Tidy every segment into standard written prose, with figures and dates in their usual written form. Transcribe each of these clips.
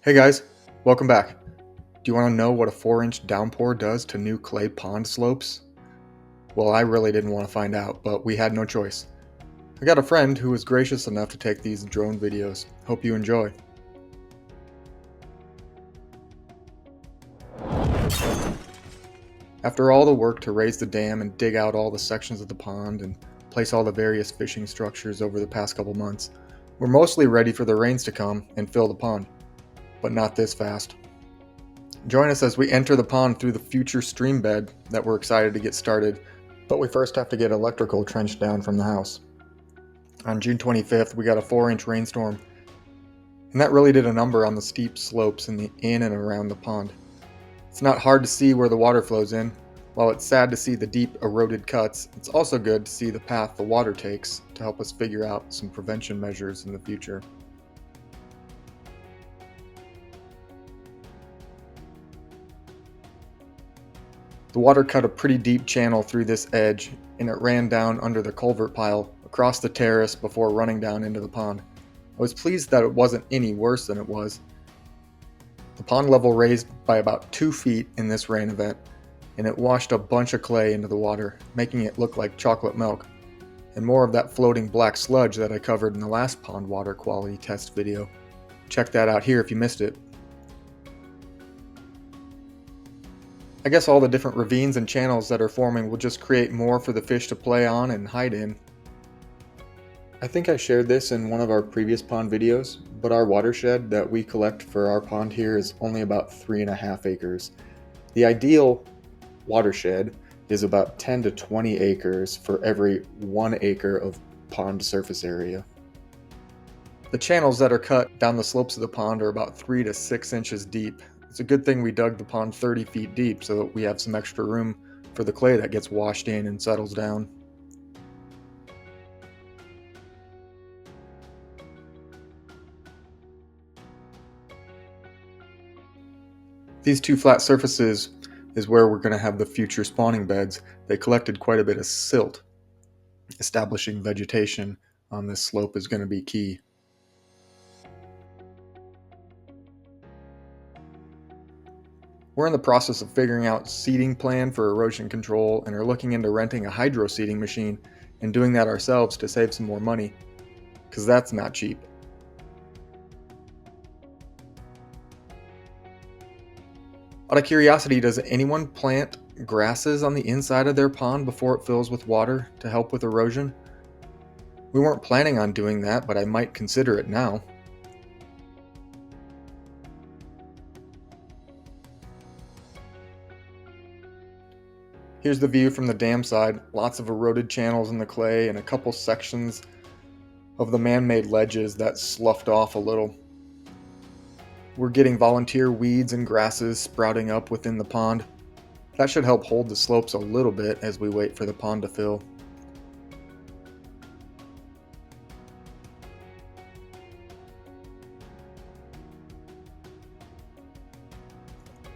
Hey guys, welcome back. Do you want to know what a 4-inch downpour does to new clay pond slopes? Well, I really didn't want to find out, but we had no choice. I got a friend who was gracious enough to take these drone videos. Hope you enjoy. After all the work to raise the dam and dig out all the sections of the pond and place all the various fishing structures over the past couple months, we're mostly ready for the rains to come and fill the pond. But not this fast. Join us as we enter the pond through the future stream bed that we're excited to get started, but we first have to get electrical trenched down from the house. On June 25th, we got a 4-inch rainstorm, and that really did a number on the steep slopes in and around the pond. It's not hard to see where the water flows in. While it's sad to see the deep eroded cuts, it's also good to see the path the water takes to help us figure out some prevention measures in the future. The water cut a pretty deep channel through this edge, and it ran down under the culvert pile, across the terrace before running down into the pond. I was pleased that it wasn't any worse than it was. The pond level raised by about 2 feet in this rain event, and it washed a bunch of clay into the water, making it look like chocolate milk, and more of that floating black sludge that I covered in the last pond water quality test video. Check that out here if you missed it. I guess all the different ravines and channels that are forming will just create more for the fish to play on and hide in. I think I shared this in one of our previous pond videos, but our watershed that we collect for our pond here is only about 3.5 acres. The ideal watershed is about 10 to 20 acres for every 1 acre of pond surface area. The channels that are cut down the slopes of the pond are about 3 to 6 inches deep. It's a good thing we dug the pond 30 feet deep so that we have some extra room for the clay that gets washed in and settles down. These two flat surfaces is where we're going to have the future spawning beds. They collected quite a bit of silt. Establishing vegetation on this slope is going to be key. We're in the process of figuring out seeding plan for erosion control and are looking into renting a hydro seeding machine and doing that ourselves to save some more money, because that's not cheap. Out of curiosity, does anyone plant grasses on the inside of their pond before it fills with water to help with erosion? We weren't planning on doing that, but I might consider it now. Here's the view from the dam side. Lots of eroded channels in the clay and a couple sections of the man-made ledges that sloughed off a little. We're getting volunteer weeds and grasses sprouting up within the pond. That should help hold the slopes a little bit as we wait for the pond to fill.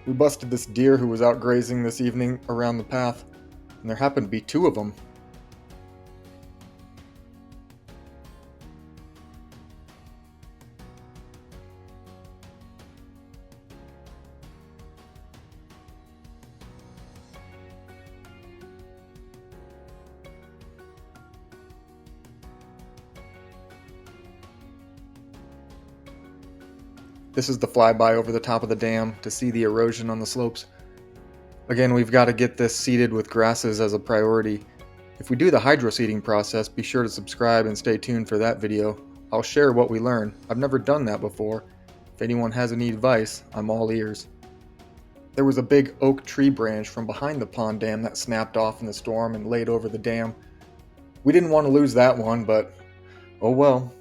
We busted this deer who was out grazing this evening around the path, and there happened to be 2 of them. This is the flyby over the top of the dam to see the erosion on the slopes. Again, we've got to get this seeded with grasses as a priority. If we do the hydro seeding process, be sure to subscribe and stay tuned for that video. I'll share what we learn. I've never done that before. If anyone has any advice, I'm all ears. There was a big oak tree branch from behind the pond dam that snapped off in the storm and laid over the dam. We didn't want to lose that one, but oh well.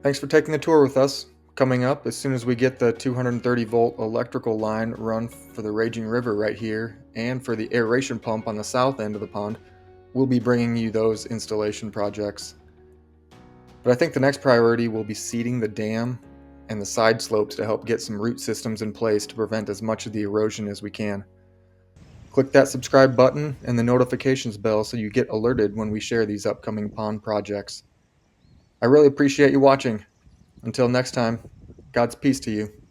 Thanks for taking the tour with us. Coming up, as soon as we get the 230 volt electrical line run for the raging river right here and for the aeration pump on the south end of the pond, we'll be bringing you those installation projects. But I think the next priority will be seeding the dam and the side slopes to help get some root systems in place to prevent as much of the erosion as we can. Click that subscribe button and the notifications bell so you get alerted when we share these upcoming pond projects. I really appreciate you watching. Until next time, God's peace to you.